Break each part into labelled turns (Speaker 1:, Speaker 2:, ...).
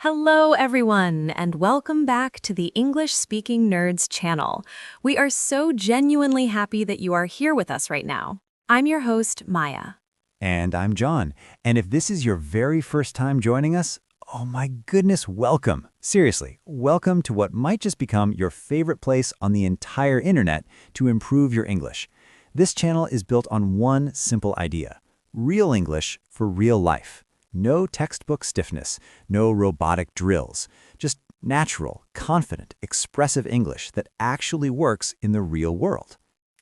Speaker 1: Hello, everyone, and welcome back to the English Speaking Nerds channel. We are so genuinely happy that you are here with us right now. I'm your host, Maya.
Speaker 2: And I'm John. And if this is your very first time joining us, oh my goodness, welcome. Seriously, welcome to what might just become your favorite place on the entire internet to improve your English. This channel is built on one simple idea: real English for real life. No textbook stiffness, no robotic drills, just natural, confident, expressive English that actually works in the real world.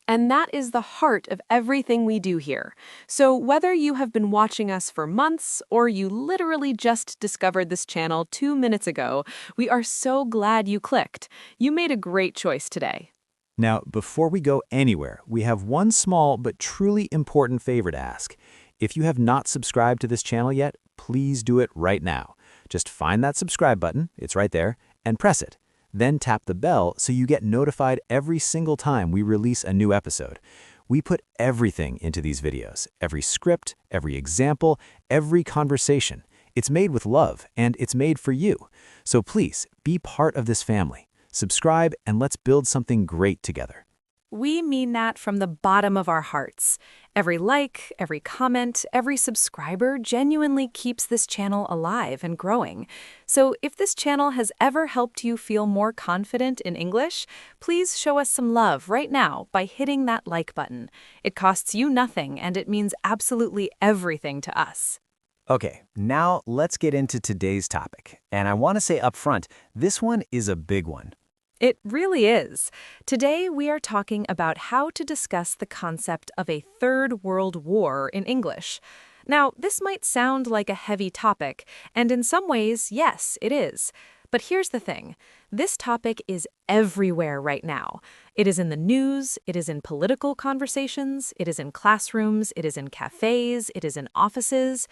Speaker 1: And that is the heart of everything we do here. So whether you have been watching us for months or you literally just discovered this channel 2 minutes ago, we are so glad you clicked. You made a great choice today.
Speaker 2: Now, before we go anywhere, we have one small but truly important favor to ask. If you have not subscribed to this channel yet, please do it right now. Just find that subscribe button, it's right there, and press it. Then tap the bell so you get notified every single time we release a new episode. We put everything into these videos, every script, every example, every conversation. It's made with love, and it's made for you. So please, be part of this family. Subscribe, and let's build something great together.
Speaker 1: We mean that from the bottom of our hearts. Every like, every comment, every subscriber genuinely keeps this channel alive and growing. So if this channel has ever helped you feel more confident in English, please show us some love right now by hitting that like button. It costs you nothing, and it means absolutely everything to us.
Speaker 2: Okay, now let's get into today's topic. And I want to say up front, this one is a big one.
Speaker 1: It really is. Today, we are talking about how to discuss the concept of a third world war in English. Now, this might sound like a heavy topic, and in some ways, yes, it is. But here's the thing. This topic is everywhere right now. It is in the news, it is in political conversations, it is in classrooms, it is in cafes, it is in offices.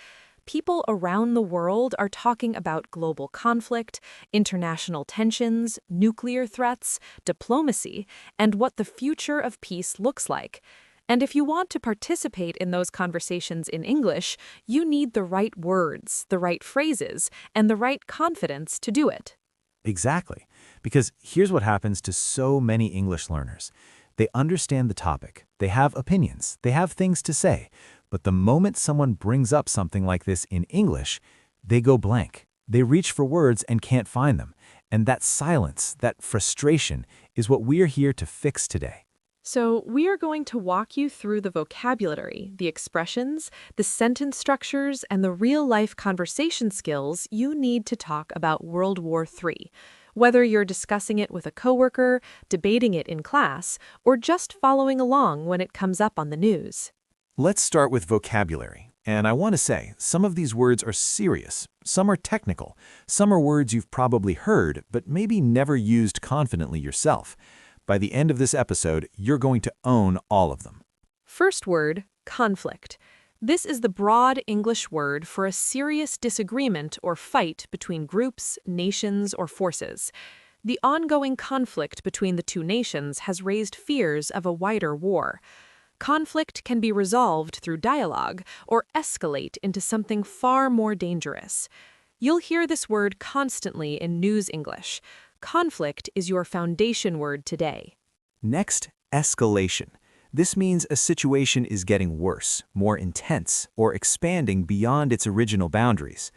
Speaker 1: People around the world are talking about global conflict, international tensions, nuclear threats, diplomacy, and what the future of peace looks like. And if you want to participate in those conversations in English, you need the right words, the right phrases, and the right confidence to do it.
Speaker 2: Exactly. Because here's what happens to so many English learners. They understand the topic, they have opinions, they have things to say, but the moment someone brings up something like this in English, they go blank. They reach for words and can't find them. And that silence, that frustration, is what we're here to fix today.
Speaker 1: So we are going to walk you through the vocabulary, the expressions, the sentence structures, and the real-life conversation skills you need to talk about World War III. Whether you're discussing it with a coworker, debating it in class, or just following along when it comes up on the news.
Speaker 2: Let's start with vocabulary. And I want to say, some of these words are serious, some are technical, some are words you've probably heard, but maybe never used confidently yourself. By the end of this episode, you're going to own all of them.
Speaker 1: First word, conflict. This is the broad English word for a serious disagreement or fight between groups, nations, or forces. The ongoing conflict between the two nations has raised fears of a wider war. Conflict can be resolved through dialogue or escalate into something far more dangerous. You'll hear this word constantly in news English. Conflict is your foundation word today.
Speaker 2: Next, escalation. This means a situation is getting worse, more intense, or expanding beyond its original boundaries.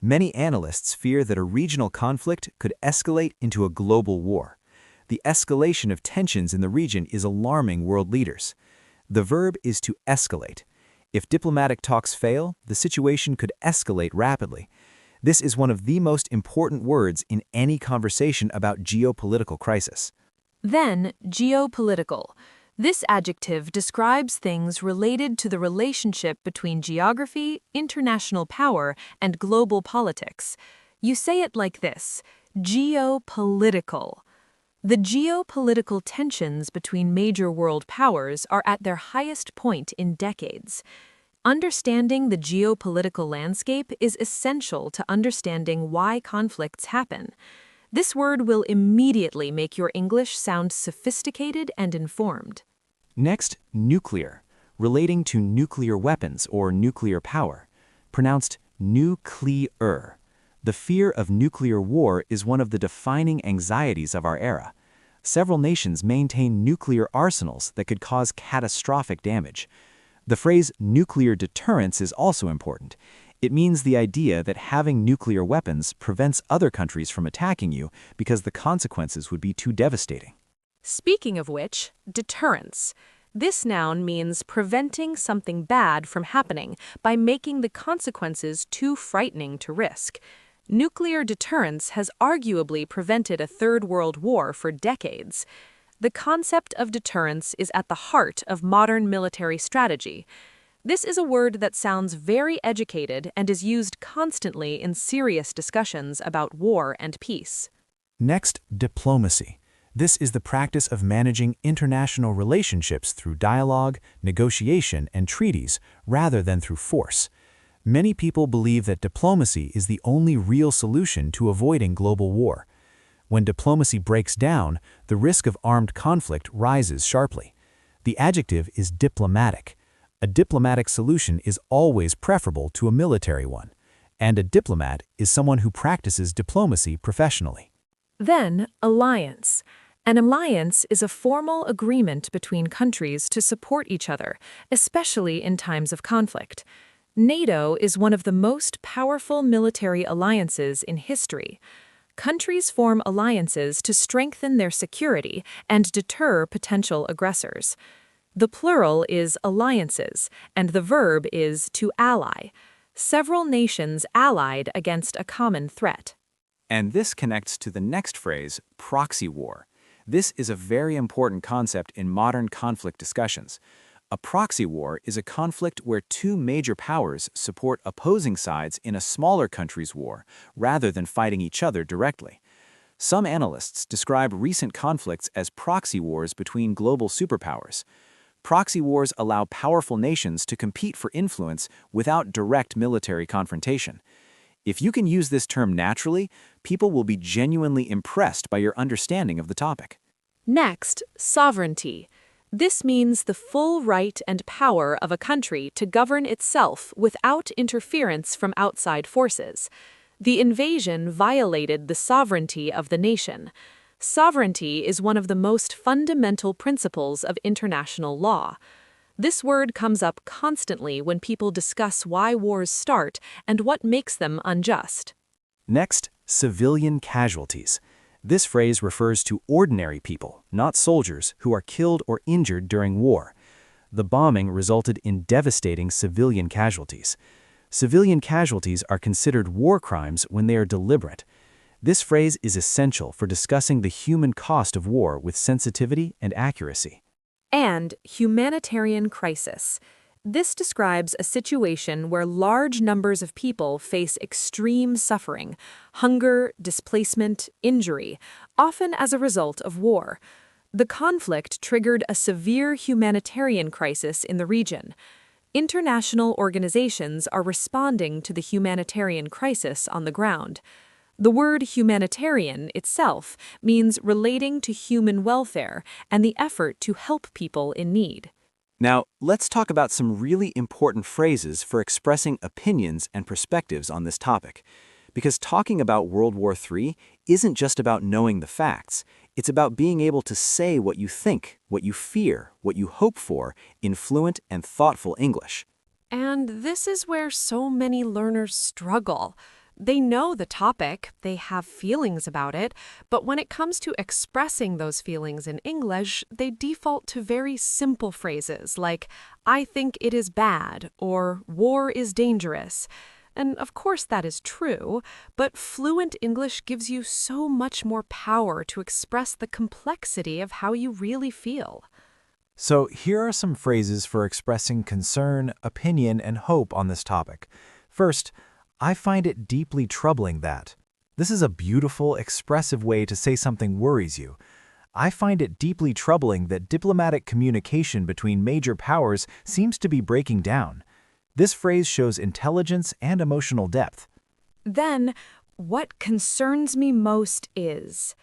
Speaker 2: Many analysts fear that a regional conflict could escalate into a global war. The escalation of tensions in the region is alarming world leaders. The verb is to escalate. If diplomatic talks fail, the situation could escalate rapidly. This is one of the most important words in any conversation about geopolitical crisis.
Speaker 1: Then, geopolitical. This adjective describes things related to the relationship between geography, international power, and global politics. You say it like this: geopolitical. The geopolitical tensions between major world powers are at their highest point in decades. Understanding the geopolitical landscape is essential to understanding why conflicts happen. This word will immediately make your English sound sophisticated and informed.
Speaker 2: Next, nuclear, relating to nuclear weapons or nuclear power, pronounced nuclear. The fear of nuclear war is one of the defining anxieties of our era. Several nations maintain nuclear arsenals that could cause catastrophic damage. The phrase nuclear deterrence is also important. It means the idea that having nuclear weapons prevents other countries from attacking you because the consequences would be too devastating.
Speaker 1: Speaking of which, deterrence. This noun means preventing something bad from happening by making the consequences too frightening to risk. Nuclear deterrence has arguably prevented a Third World War for decades. The concept of deterrence is at the heart of modern military strategy. This is a word that sounds very educated and is used constantly in serious discussions about war and peace.
Speaker 2: Next, diplomacy. This is the practice of managing international relationships through dialogue, negotiation, and treaties, rather than through force. Many people believe that diplomacy is the only real solution to avoiding global war. When diplomacy breaks down, the risk of armed conflict rises sharply. The adjective is diplomatic. A diplomatic solution is always preferable to a military one, and a diplomat is someone who practices diplomacy professionally.
Speaker 1: Then, alliance. An alliance is a formal agreement between countries to support each other, especially in times of conflict. NATO is one of the most powerful military alliances in history. Countries form alliances to strengthen their security and deter potential aggressors. The plural is alliances, and the verb is to ally. Several nations allied against a common threat.
Speaker 2: And this connects to the next phrase, proxy war. This is a very important concept in modern conflict discussions. A proxy war is a conflict where two major powers support opposing sides in a smaller country's war, rather than fighting each other directly. Some analysts describe recent conflicts as proxy wars between global superpowers. Proxy wars allow powerful nations to compete for influence without direct military confrontation. If you can use this term naturally, people will be genuinely impressed by your understanding of the topic.
Speaker 1: Next, sovereignty. This means the full right and power of a country to govern itself without interference from outside forces. The invasion violated the sovereignty of the nation. Sovereignty is one of the most fundamental principles of international law. This word comes up constantly when people discuss why wars start and what makes them unjust.
Speaker 2: Next, civilian casualties. This phrase refers to ordinary people, not soldiers, who are killed or injured during war. The bombing resulted in devastating civilian casualties. Civilian casualties are considered war crimes when they are deliberate. This phrase is essential for discussing the human cost of war with sensitivity and accuracy.
Speaker 1: And humanitarian crisis. This describes a situation where large numbers of people face extreme suffering, hunger, displacement, injury, often as a result of war. The conflict triggered a severe humanitarian crisis in the region. International organizations are responding to the humanitarian crisis on the ground. The word humanitarian itself means relating to human welfare and the effort to help people in need.
Speaker 2: Now, let's talk about some really important phrases for expressing opinions and perspectives on this topic. Because talking about World War III isn't just about knowing the facts. It's about being able to say what you think, what you fear, what you hope for in fluent and thoughtful English.
Speaker 1: And this is where so many learners struggle. They know the topic, they have feelings about it, but when it comes to expressing those feelings in English, they default to very simple phrases like, I think it is bad, or war is dangerous. And of course that is true, but fluent English gives you so much more power to express the complexity of how you really feel.
Speaker 2: So here are some phrases for expressing concern, opinion, and hope on this topic. First, I find it deeply troubling that. This is a beautiful, expressive way to say something worries you. I find it deeply troubling that diplomatic communication between major powers seems to be breaking down. This phrase shows intelligence and emotional depth.
Speaker 1: Then, what concerns me most is...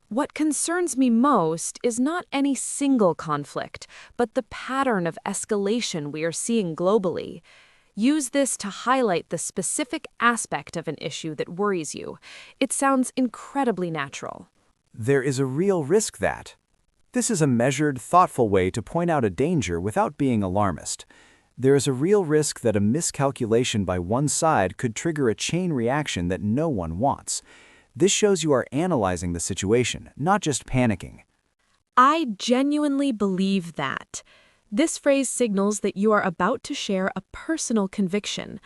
Speaker 1: What concerns me most is not any single conflict, but the pattern of escalation we are seeing globally. Use this to highlight the specific aspect of an issue that worries you. It sounds incredibly natural.
Speaker 3: There is a real risk that. This is a measured, thoughtful way to point out a danger without being alarmist. There is a real risk that a miscalculation by one side could trigger a chain reaction that no one wants. This shows you are analyzing the situation, not just panicking.
Speaker 1: I genuinely believe that. This phrase signals that you are about to share a personal conviction.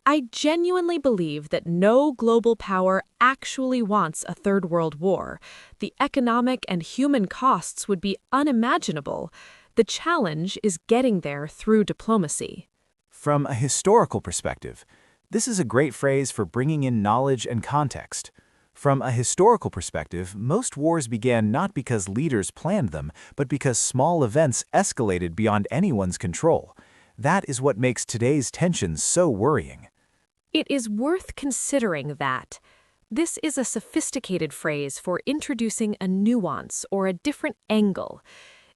Speaker 1: I genuinely believe that no global power actually wants a third world war. The economic and human costs would be unimaginable. The challenge is getting there through diplomacy.
Speaker 3: From a historical perspective, this is a great phrase for bringing in knowledge and context. From a historical perspective, most wars began not because leaders planned them, but because small events escalated beyond anyone's control. That is what makes today's tensions so worrying.
Speaker 1: It is worth considering that. This is a sophisticated phrase for introducing a nuance or a different angle.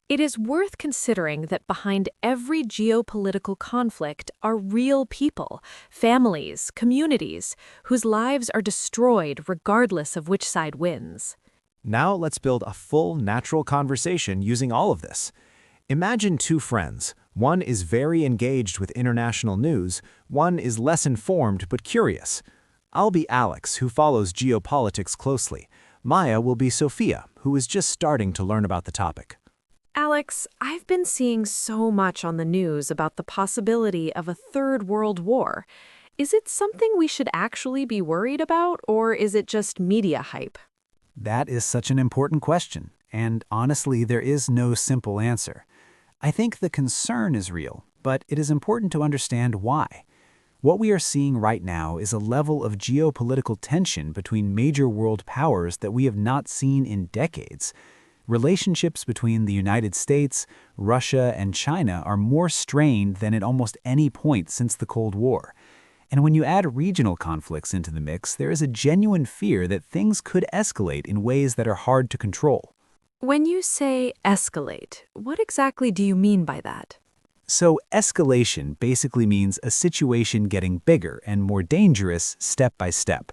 Speaker 1: It is worth considering that behind every geopolitical conflict are real people, families, communities, whose lives are destroyed regardless of which side wins.
Speaker 3: Now let's build a full, natural conversation using all of this. Imagine two friends. One is very engaged with international news, one is less informed but curious. I'll be Alex, who follows geopolitics closely. Maya will be Sophia, who is just starting to learn about the topic.
Speaker 1: Alex, I've been seeing so much on the news about the possibility of a third world war. Is it something we should actually be worried about, or is it just media hype?
Speaker 3: That is such an important question, and honestly, there is no simple answer. I think the concern is real, but it is important to understand why. What we are seeing right now is a level of geopolitical tension between major world powers that we have not seen in decades. Relationships between the United States, Russia, and China are more strained than at almost any point since the Cold War. And when you add regional conflicts into the mix, there is a genuine fear that things could escalate in ways that are hard to control.
Speaker 1: When you say escalate, what exactly do you mean by that?
Speaker 3: So escalation basically means a situation getting bigger and more dangerous step by step.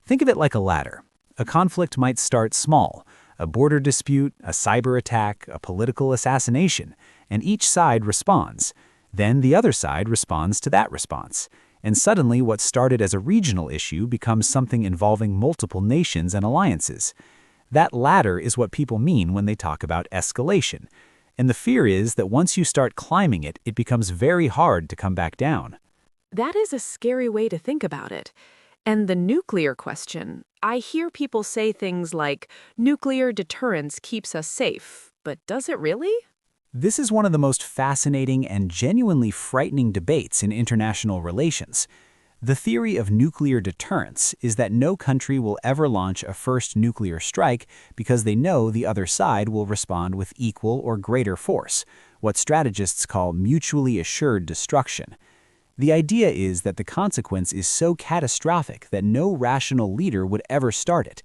Speaker 3: Think of it like a ladder. A conflict might start small, a border dispute, a cyber attack, a political assassination, and each side responds. Then the other side responds to that response. And suddenly what started as a regional issue becomes something involving multiple nations and alliances. That ladder is what people mean when they talk about escalation. And the fear is that once you start climbing it, it becomes very hard to come back down.
Speaker 1: That is a scary way to think about it. And the nuclear question, I hear people say things like, nuclear deterrence keeps us safe, but does it really?
Speaker 3: This is one of the most fascinating and genuinely frightening debates in international relations. The theory of nuclear deterrence is that no country will ever launch a first nuclear strike because they know the other side will respond with equal or greater force, what strategists call mutually assured destruction. The idea is that the consequence is so catastrophic that no rational leader would ever start it.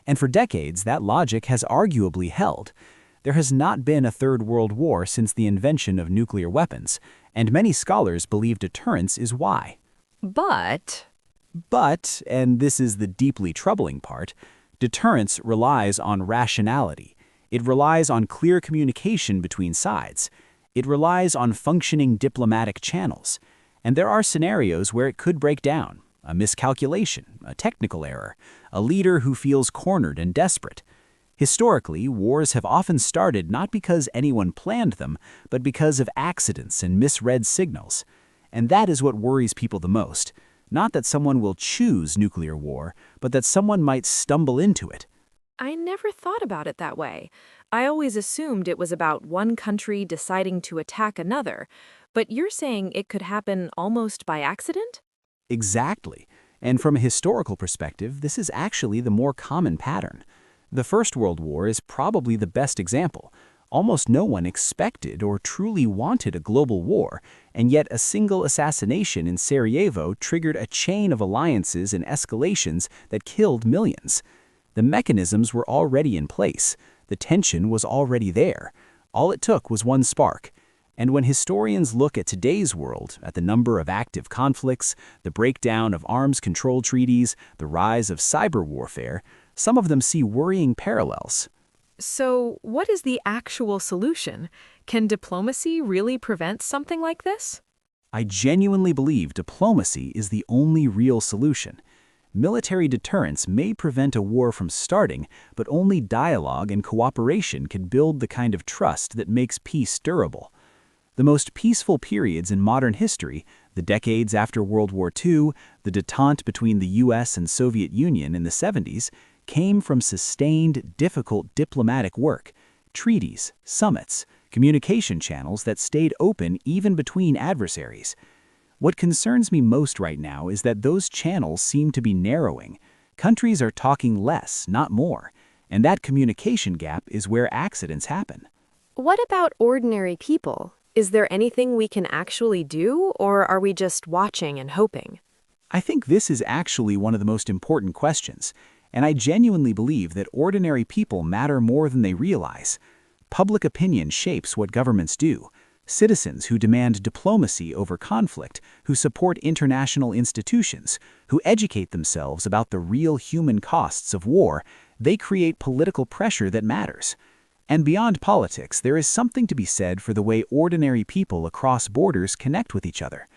Speaker 3: And for decades, that logic has arguably held. There has not been a third world war since the invention of nuclear weapons, and many scholars believe deterrence is why.
Speaker 1: But,
Speaker 3: and this is the deeply troubling part, deterrence relies on rationality. It relies on clear communication between sides. It relies on functioning diplomatic channels. And there are scenarios where it could break down, a miscalculation, a technical error, a leader who feels cornered and desperate. Historically, wars have often started not because anyone planned them, but because of accidents and misread signals. And that is what worries people the most. Not that someone will choose nuclear war, but that someone might stumble into it.
Speaker 1: I never thought about it that way. I always assumed it was about one country deciding to attack another. But you're saying it could happen almost by accident?
Speaker 3: Exactly. And from a historical perspective, this is actually the more common pattern. The First World War is probably the best example. Almost no one expected or truly wanted a global war, and yet a single assassination in Sarajevo triggered a chain of alliances and escalations that killed millions. The mechanisms were already in place. The tension was already there. All it took was one spark. And when historians look at today's world, at the number of active conflicts, the breakdown of arms control treaties, the rise of cyber warfare, some of them see worrying parallels.
Speaker 1: So, what is the actual solution? Can diplomacy really prevent something like this?
Speaker 3: I genuinely believe diplomacy is the only real solution. Military deterrence may prevent a war from starting, but only dialogue and cooperation can build the kind of trust that makes peace durable. The most peaceful periods in modern history, the decades after World War II, the détente between the US and Soviet Union in the 70s, came from sustained, difficult diplomatic work, treaties, summits, communication channels that stayed open even between adversaries. What concerns me most right now is that those channels seem to be narrowing. Countries are talking less, not more, and that communication gap is where accidents happen.
Speaker 4: What about ordinary people? Is there anything we can actually do, or are we just watching and hoping?
Speaker 3: I think this is actually one of the most important questions, and I genuinely believe that ordinary people matter more than they realize. Public opinion shapes what governments do. Citizens who demand diplomacy over conflict, who support international institutions, who educate themselves about the real human costs of war, they create political pressure that matters. And beyond politics, there is something to be said for the way ordinary people across borders connect with each other.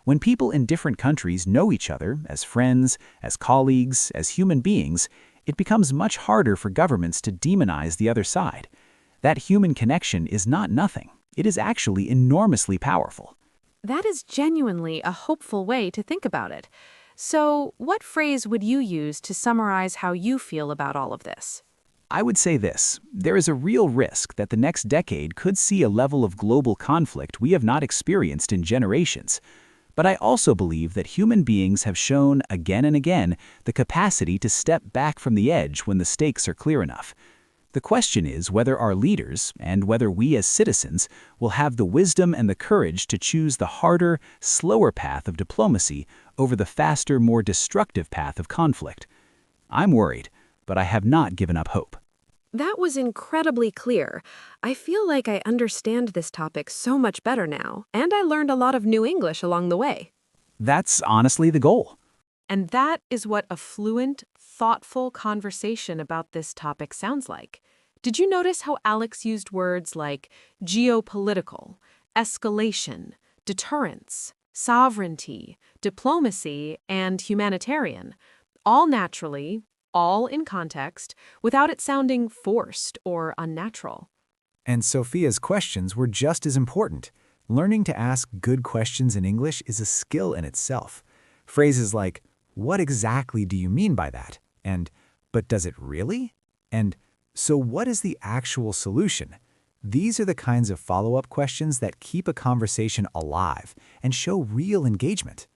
Speaker 3: When people in different countries know each other as friends, as colleagues, as human beings, it becomes much harder for governments to demonize the other side. That human connection is not nothing. It is actually enormously powerful.
Speaker 1: That is genuinely a hopeful way to think about it. So, what phrase would you use to summarize how you feel about all of this?
Speaker 3: I would say this: there is a real risk that the next decade could see a level of global conflict we have not experienced in generations. But I also believe that human beings have shown again and again the capacity to step back from the edge when the stakes are clear enough. The question is whether our leaders, and whether we as citizens, will have the wisdom and the courage to choose the harder, slower path of diplomacy over the faster, more destructive path of conflict. I'm worried, but I have not given up hope.
Speaker 4: That was incredibly clear. I feel like I understand this topic so much better now, and I learned a lot of new English along the way.
Speaker 3: That's honestly the goal.
Speaker 1: And that is what a fluent, thoughtful conversation about this topic sounds like. Did you notice how Alex used words like geopolitical, escalation, deterrence, sovereignty, diplomacy, and humanitarian, all naturally, all in context, without it sounding forced or unnatural?
Speaker 2: And Sophia's questions were just as important. Learning to ask good questions in English is a skill in itself. Phrases like, "What exactly do you mean by that?" And, "But does it really?" And, "So what is the actual solution?" These are the kinds of follow-up questions that keep a conversation alive and show real engagement.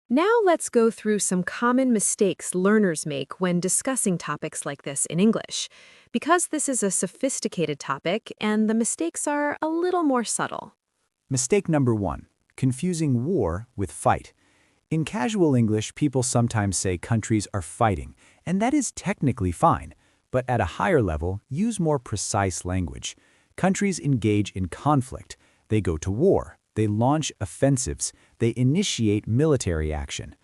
Speaker 4: Now let's go through some common mistakes learners make when discussing topics like this in English, because this is a sophisticated topic and the mistakes are a little more subtle.
Speaker 2: Mistake number 1, confusing war with fight. In casual English, people sometimes say countries are fighting, and that is technically fine, but at a higher level, use more precise language. Countries engage in conflict. They go to war. They launch offensives. They initiate military action.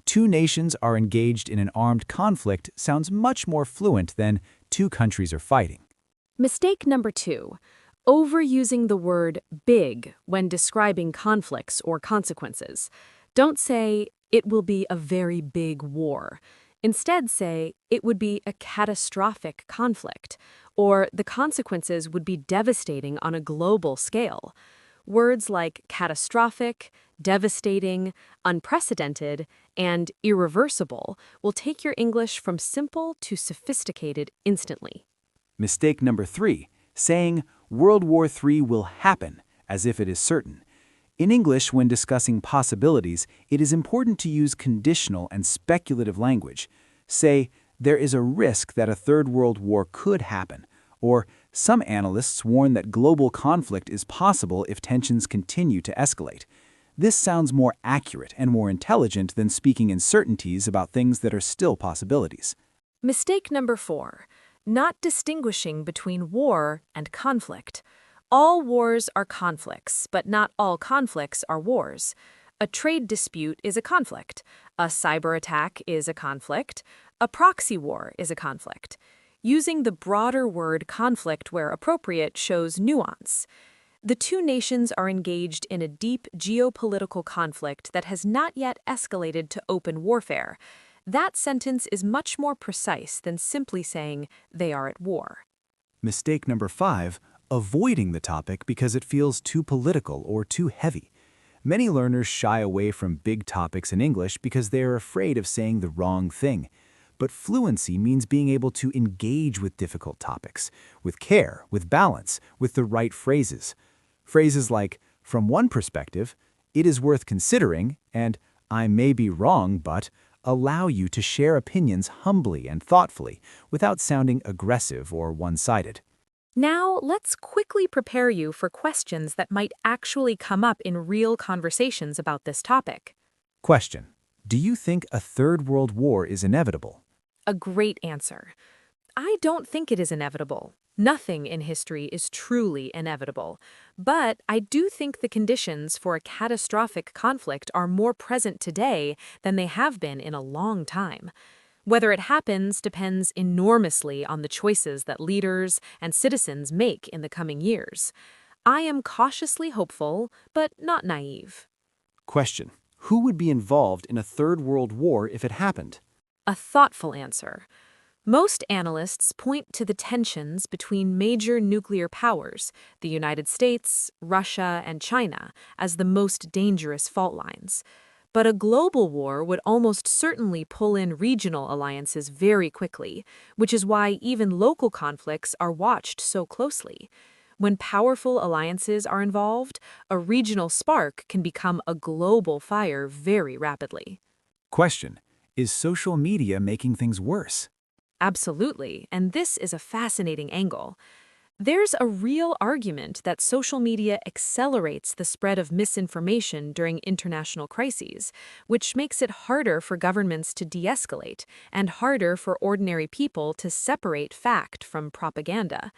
Speaker 2: Two nations are engaged in an armed conflict sounds much more fluent than two countries are fighting.
Speaker 4: Mistake number 2, overusing the word big when describing conflicts or consequences. Don't say, "It will be a very big war." Instead say, "It would be a catastrophic conflict," or "the consequences would be devastating on a global scale." Words like catastrophic, devastating, unprecedented, and irreversible will take your English from simple to sophisticated instantly.
Speaker 3: Mistake number 3, saying World War III will happen as if it is certain. In English, when discussing possibilities, it is important to use conditional and speculative language. Say, there is a risk that a third world war could happen, or some analysts warn that global conflict is possible if tensions continue to escalate. This sounds more accurate and more intelligent than speaking in certainties about things that are still possibilities.
Speaker 1: Mistake number 4, not distinguishing between war and conflict.
Speaker 4: All wars are conflicts, but not all conflicts are wars. A trade dispute is a conflict. A cyber attack is a conflict. A proxy war is a conflict. Using the broader word conflict where appropriate shows nuance. The two nations are engaged in a deep geopolitical conflict that has not yet escalated to open warfare. That sentence is much more precise than simply saying they are at war.
Speaker 3: Mistake number 5, avoiding the topic because it feels too political or too heavy. Many learners shy away from big topics in English because they are afraid of saying the wrong thing. But fluency means being able to engage with difficult topics, with care, with balance, with the right phrases. Phrases like, from one perspective, it is worth considering, and I may be wrong, but allow you to share opinions humbly and thoughtfully without sounding aggressive or one-sided.
Speaker 4: Now, let's quickly prepare you for questions that might actually come up in real conversations about this topic.
Speaker 3: Question: do you think a third world war is inevitable?
Speaker 4: A great answer. I don't think it is inevitable. Nothing in history is truly inevitable. But I do think the conditions for a catastrophic conflict are more present today than they have been in a long time. Whether it happens depends enormously on the choices that leaders and citizens make in the coming years. I am cautiously hopeful, but not naive.
Speaker 3: Question: who would be involved in a third world war if it happened?
Speaker 4: A thoughtful answer. Most analysts point to the tensions between major nuclear powers, the United States, Russia, and China, as the most dangerous fault lines. But a global war would almost certainly pull in regional alliances very quickly, which is why even local conflicts are watched so closely. When powerful alliances are involved, a regional spark can become a global fire very rapidly.
Speaker 3: Question: is social media making things worse?
Speaker 4: Absolutely, and this is a fascinating angle. There's a real argument that social media accelerates the spread of misinformation during international crises, which makes it harder for governments to de-escalate and harder for ordinary people to separate fact from propaganda.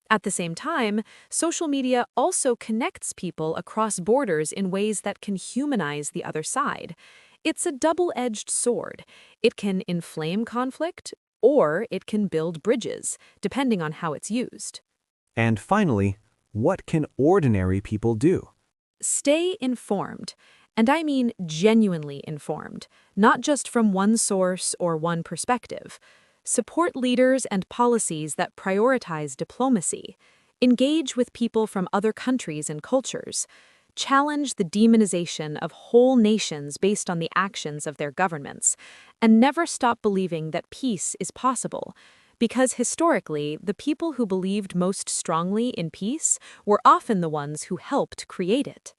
Speaker 4: At the same time, social media also connects people across borders in ways that can humanize the other side. It's a double-edged sword. It can inflame conflict, or it can build bridges, depending on how it's used.
Speaker 3: And finally, what can ordinary people do?
Speaker 4: Stay informed, and I mean genuinely informed, not just from one source or one perspective. Support leaders and policies that prioritize diplomacy. Engage with people from other countries and cultures. Challenge the demonization of whole nations based on the actions of their governments, and never stop believing that peace is possible, because historically, the people who believed most strongly in peace were often the ones who helped create it.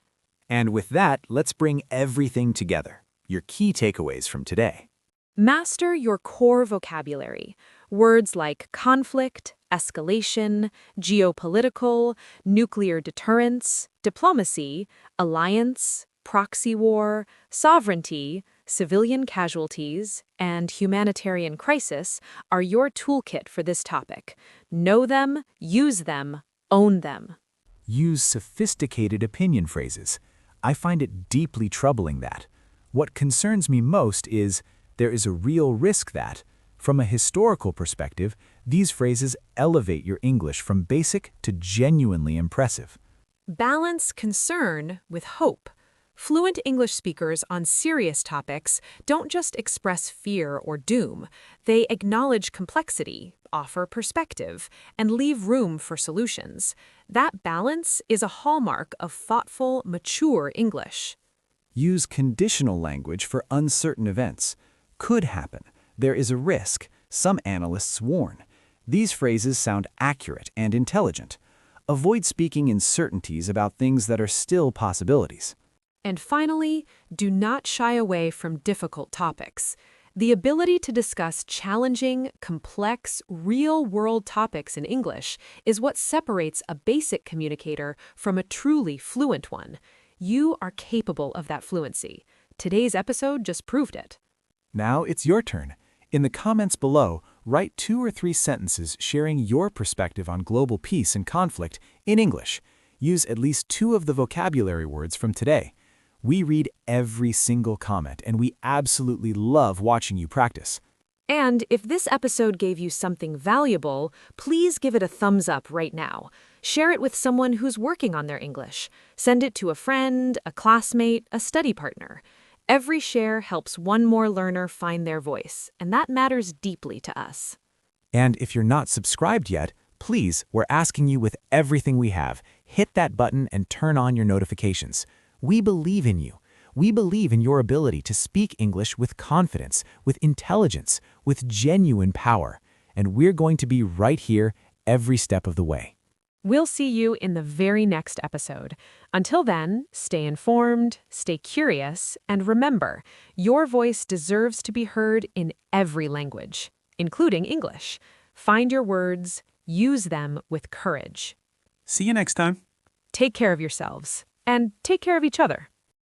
Speaker 3: And with that, let's bring everything together. Your key takeaways from today.
Speaker 4: Master your core vocabulary. Words like conflict, escalation, geopolitical, nuclear deterrence, diplomacy, alliance, proxy war, sovereignty, civilian casualties, and humanitarian crisis are your toolkit for this topic. Know them, use them, own them.
Speaker 3: Use sophisticated opinion phrases. I find it deeply troubling that. What concerns me most is there is a real risk that, from a historical perspective, these phrases elevate your English from basic to genuinely impressive.
Speaker 4: Balance concern with hope. Fluent English speakers on serious topics don't just express fear or doom. They acknowledge complexity, offer perspective, and leave room for solutions. That balance is a hallmark of thoughtful, mature English.
Speaker 3: Use conditional language for uncertain events. Could happen. There is a risk. Some analysts warn. These phrases sound accurate and intelligent. Avoid speaking in certainties about things that are still possibilities.
Speaker 4: And finally, do not shy away from difficult topics. The ability to discuss challenging, complex, real-world topics in English is what separates a basic communicator from a truly fluent one. You are capable of that fluency. Today's episode just proved it.
Speaker 3: Now it's your turn. In the comments below, write 2 or 3 sentences sharing your perspective on global peace and conflict in English. Use at least 2 of the vocabulary words from today. We read every single comment, and we absolutely love watching you practice.
Speaker 4: And if this episode gave you something valuable, please give it a thumbs up right now. Share it with someone who's working on their English. Send it to a friend, a classmate, a study partner. Every share helps one more learner find their voice, and that matters deeply to us.
Speaker 3: And if you're not subscribed yet, please, we're asking you with everything we have, hit that button and turn on your notifications. We believe in you. We believe in your ability to speak English with confidence, with intelligence, with genuine power. And we're going to be right here every step of the way.
Speaker 4: We'll see you in the very next episode. Until then, stay informed, stay curious, and remember, your voice deserves to be heard in every language, including English. Find your words, use them with courage.
Speaker 3: See you next time.
Speaker 4: Take care of yourselves, and take care of each other.